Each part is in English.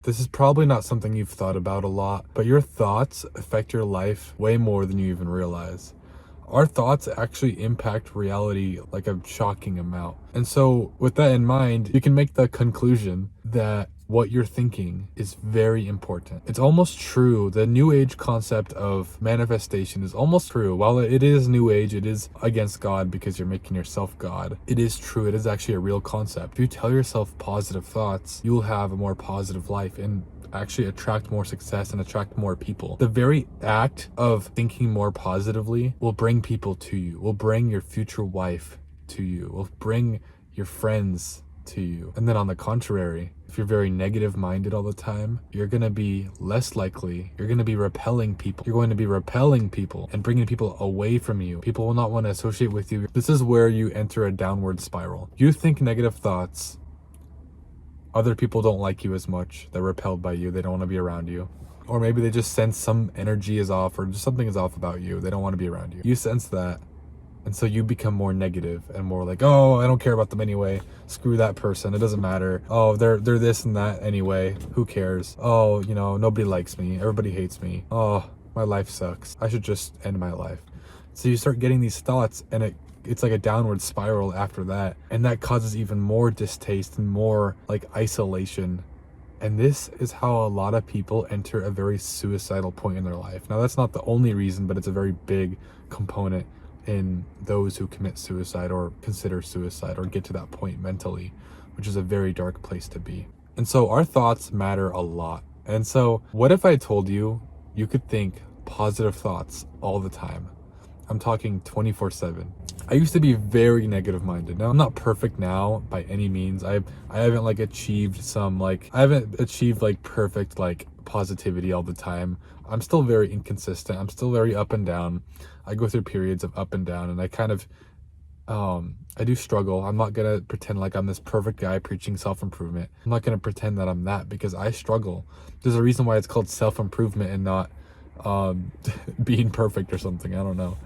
This is probably not something you've thought about a lot, but your thoughts affect your life way more than you even realize. Our thoughts actually impact reality like a shocking amount. And so, with that in mind, you can make the conclusion that what you're thinking is very important. It's almost true. The new age concept of manifestation is almost true. While it is new age, it is against God because you're making yourself God. It is true. It is actually a real concept. If you tell yourself positive thoughts, you will have a more positive life and actually attract more success and attract more people. The very act of thinking more positively will bring people to you, will bring your future wife to you, will bring your friends to you. And then on the contrary, if you're very negative minded all the time, you're going to be less likely, you're going to be repelling people. You're going to be repelling people and bringing people away from you. People will not want to associate with you. This is where you enter a downward spiral. You think negative thoughts, other people don't like you as much. They're repelled by you. They don't want to be around you. Or maybe they just sense some energy is off or just something is off about you. They don't want to be around you. You sense that. And so you become more negative and more like, oh, I don't care about them anyway. Screw that person. It doesn't matter. Oh, they're this and that anyway. Who cares? Oh, nobody likes me. Everybody hates me. Oh, my life sucks. I should just end my life. So you start getting these thoughts and it's like a downward spiral after that. And that causes even more distaste and more like isolation. And this is how a lot of people enter a very suicidal point in their life. Now, that's not the only reason, but it's a very big component in those who commit suicide or consider suicide or get to that point mentally, which is a very dark place to be. And so our thoughts matter a lot. And so what if I told you you could think positive thoughts all the time? I'm talking 24/7. I used to be very negative minded. Now I'm not perfect now by any means. I haven't achieved perfect positivity all the time. I'm still very inconsistent. I'm still very up and down. I go through periods of up and down, and I kind of I do struggle. I'm not gonna pretend like I'm this perfect guy preaching self-improvement. I'm not gonna pretend that I'm that because I struggle. There's a reason why it's called self-improvement and not being perfect or something. I don't know.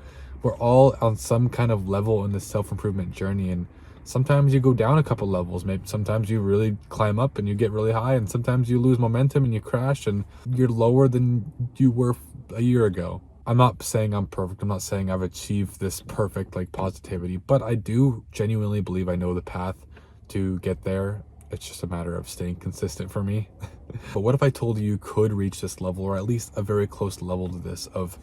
We're all on some kind of level in this self-improvement journey, and sometimes you go down a couple levels. Maybe sometimes you really climb up and you get really high, and sometimes you lose momentum and you crash and you're lower than you were a year ago. I'm not saying I'm perfect. I'm not saying I've achieved this perfect positivity, but I do genuinely believe I know the path to get there. It's just a matter of staying consistent for me. But what if I told you could reach this level, or at least a very close level to this, of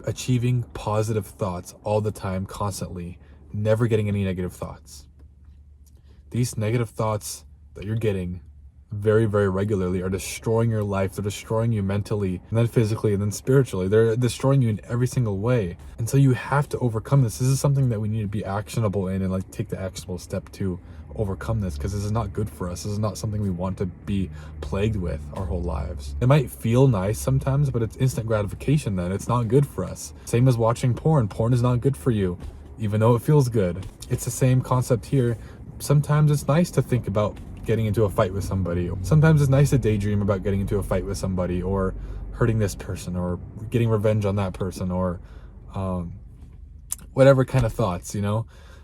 achieving positive thoughts all the time, constantly, never getting any negative thoughts? These negative thoughts that you're getting very, very regularly are destroying your life. They're destroying you mentally, and then physically, and then spiritually. They're destroying you in every single way. And so you have to overcome this. This is something that we need to be actionable in and take the actionable step to overcome this, because this is not good for us. This is not something we want to be plagued with our whole lives. It might feel nice sometimes, but it's instant gratification then. It's not good for us. Same as watching porn. Porn is not good for you, even though it feels good. It's the same concept here. Sometimes it's nice to think about getting into a fight with somebody. Sometimes it's nice to daydream about getting into a fight with somebody, or hurting this person, or getting revenge on that person, or whatever kind of thoughts,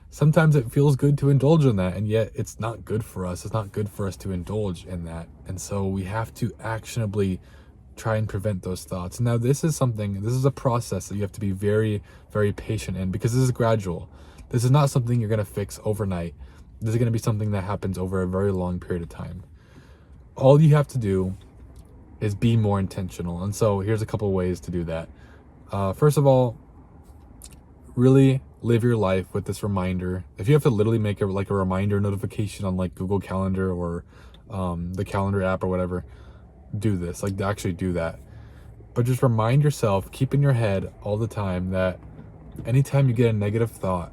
Sometimes it feels good to indulge in that, and yet it's not good for us. It's not good for us to indulge in that. And so we have to actionably try and prevent those thoughts. Now, this is a process that you have to be very, very patient in, because this is gradual. This is not something you're going to fix overnight. This is going to be something that happens over a very long period of time. All you have to do is be more intentional. And so here's a couple ways to do that. First of all, really live your life with this reminder. If you have to literally make a reminder notification on Google Calendar or the calendar app or whatever, do this. Actually do that. But just remind yourself, keep in your head all the time that anytime you get a negative thought,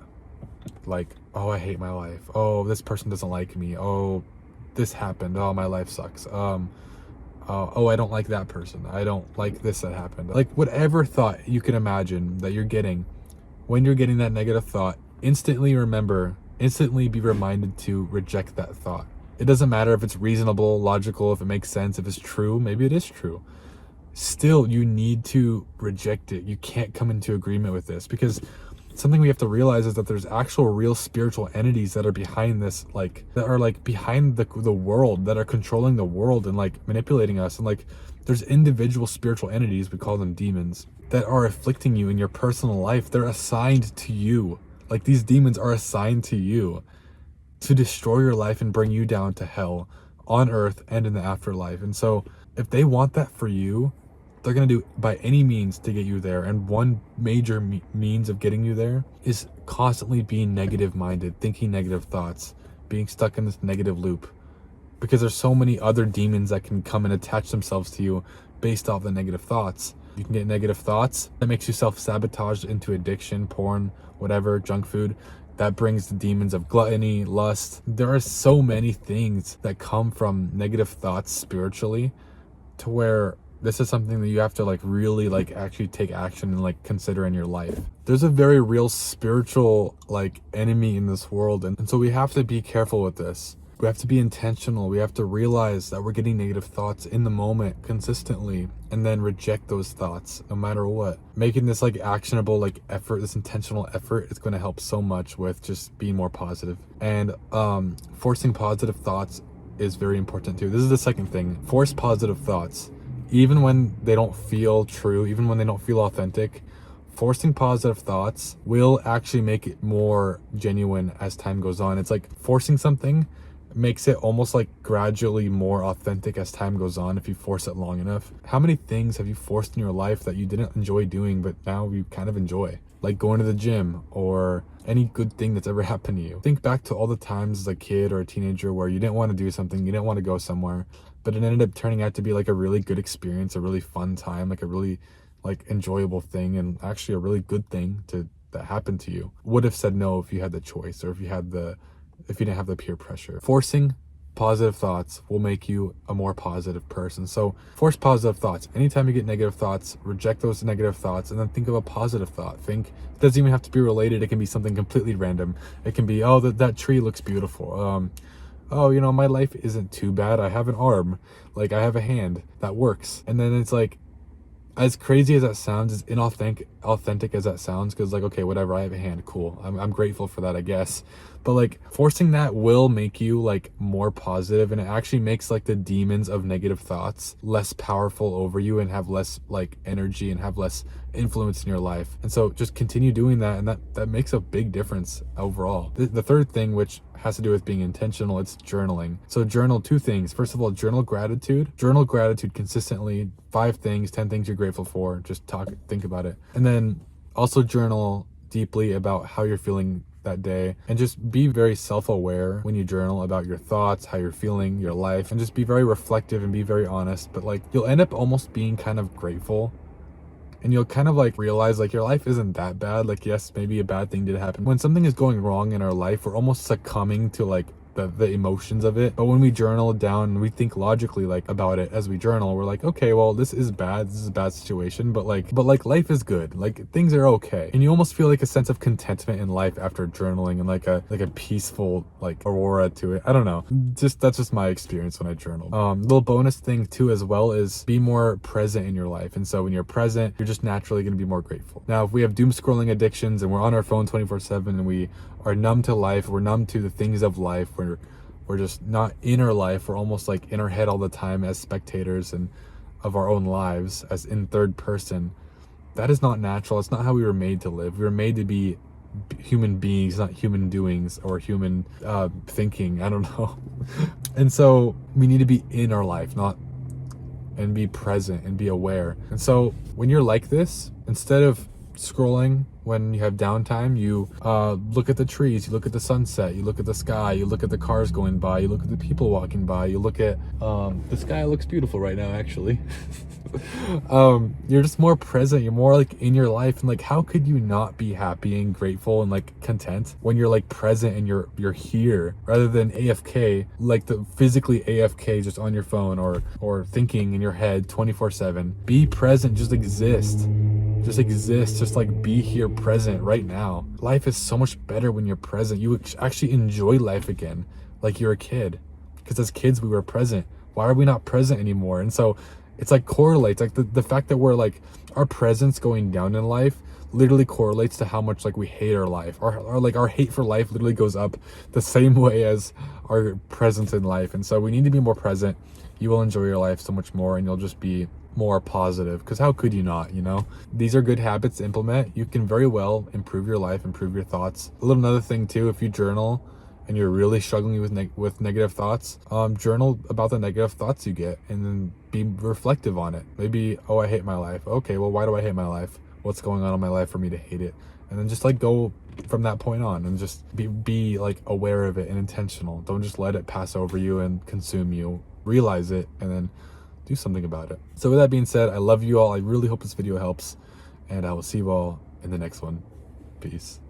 oh, I hate my life. Oh, this person doesn't like me. Oh, this happened. Oh, my life sucks. Oh, I don't like that person. I don't like this that happened. Whatever thought you can imagine that you're getting, when you're getting that negative thought, instantly be reminded to reject that thought. It doesn't matter if it's reasonable, logical, if it makes sense, if it's true. Maybe it is true. Still, you need to reject it. You can't come into agreement with this, because something we have to realize is that there's actual real spiritual entities that are behind this, like that are like behind the world, that are controlling the world and like manipulating us. And like there's individual spiritual entities, we call them demons, that are afflicting you in your personal life. They're assigned to you. Like these demons are assigned to you to destroy your life and bring you down to hell on earth and in the afterlife. And so if they want that for you, they're going to do by any means to get you there. And one major means of getting you there is constantly being negative minded, thinking negative thoughts, being stuck in this negative loop, because there's so many other demons that can come and attach themselves to you based off the negative thoughts. You can get negative thoughts that makes you self-sabotage into addiction, porn, whatever, junk food. That brings the demons of gluttony, lust. There are so many things that come from negative thoughts spiritually, to where this is something that you have to like really like actually take action and like consider in your life. There's a very real spiritual like enemy in this world, and so we have to be careful with this. We have to be intentional. We have to realize that we're getting negative thoughts in the moment consistently, and then reject those thoughts no matter what. Making this like actionable like effort, this intentional effort, is going to help so much with just being more positive. And forcing positive thoughts is very important too. This is the second thing. Force positive thoughts. Even when they don't feel true, even when they don't feel authentic, forcing positive thoughts will actually make it more genuine as time goes on. It's like forcing something makes it almost like gradually more authentic as time goes on if you force it long enough. How many things have you forced in your life that you didn't enjoy doing, but now you kind of enjoy? Like going to the gym, or any good thing that's ever happened to you. Think back to all the times as a kid or a teenager where you didn't want to do something, you didn't want to go somewhere, but it ended up turning out to be like a really good experience, a really fun time, like a really like enjoyable thing, and actually a really good thing that happened to you. Would have said no if you had the choice, or if you didn't have the peer pressure. Forcing positive thoughts will make you a more positive person. So force positive thoughts. Anytime you get negative thoughts, reject those negative thoughts, and then think of a positive thought. It doesn't even have to be related. It can be something completely random. It can be, oh, that tree looks beautiful. Oh, you know, my life isn't too bad. I have an arm, like I have a hand that works. And then it's like, as crazy as that sounds, as authentic as that sounds, because like, okay, whatever, I have a hand, cool, I'm grateful for that, I guess. But like forcing that will make you like more positive, and it actually makes like the demons of negative thoughts less powerful over you, and have less like energy, and have less influence in your life. And so just continue doing that, and that makes a big difference overall. The third thing, which has to do with being intentional, it's journaling. So journal 2 things. First of all, journal gratitude consistently. 5 things, 10 things you're grateful for. Just think about it. And then also journal deeply about how you're feeling that day, and just be very self-aware when you journal about your thoughts, how you're feeling, your life, and just be very reflective and be very honest. But like you'll end up almost being kind of grateful, and you'll kind of like realize like your life isn't that bad. Like, yes, maybe a bad thing did happen. When something is going wrong in our life, we're almost succumbing to like the emotions of it. But when we journal down and we think logically like about it as we journal, we're like, okay, well, this is bad, this is a bad situation, but like life is good, like things are okay. And you almost feel like a sense of contentment in life after journaling, and like a peaceful like aurora to it. I don't know, that's just my experience when I journal. Little bonus thing too as well is be more present in your life. And so when you're present, you're just naturally going to be more grateful. Now if we have doom scrolling addictions and we're on our phone 24/7 and we are numb to life, we're numb to the things of life, we're just not in our life, we're almost like in our head all the time as spectators and of our own lives, as in third person. That is not natural. It's not how we were made to live. We were made to be human beings, not human doings or human thinking, I don't know. And so we need to be in our life, and be present and be aware. And so when you're like this, instead of scrolling when you have downtime, you look at the trees, you look at the sunset, you look at the sky, you look at the cars going by, you look at the people walking by, you look at the sky looks beautiful right now actually. You're just more present, you're more like in your life, and like how could you not be happy and grateful and like content when you're like present and you're here, rather than AFK, like the physically AFK just on your phone or thinking in your head 24/7. Be present, just exist, just like be here present right now. Life is so much better when you're present. You actually enjoy life again like you're a kid, because as kids we were present. Why are we not present anymore? And so it's like correlates, like the fact that we're like our presence going down in life literally correlates to how much like we hate our life. Our hate for life literally goes up the same way as our presence in life. And so we need to be more present. You will enjoy your life so much more, and you'll just be more positive, because how could you not, these are good habits to implement. You can very well improve your life, improve your thoughts. Another thing too, if you journal and you're really struggling with negative thoughts, journal about the negative thoughts you get, and then be reflective on it. Maybe, oh, I hate my life. Okay, well, why do I hate my life? What's going on in my life for me to hate it? And then just like go from that point on, and just be like aware of it and intentional. Don't just let it pass over you and consume you. Realize it and then do something about it. So with that being said, I love you all. I really hope this video helps, and I will see you all in the next one. Peace.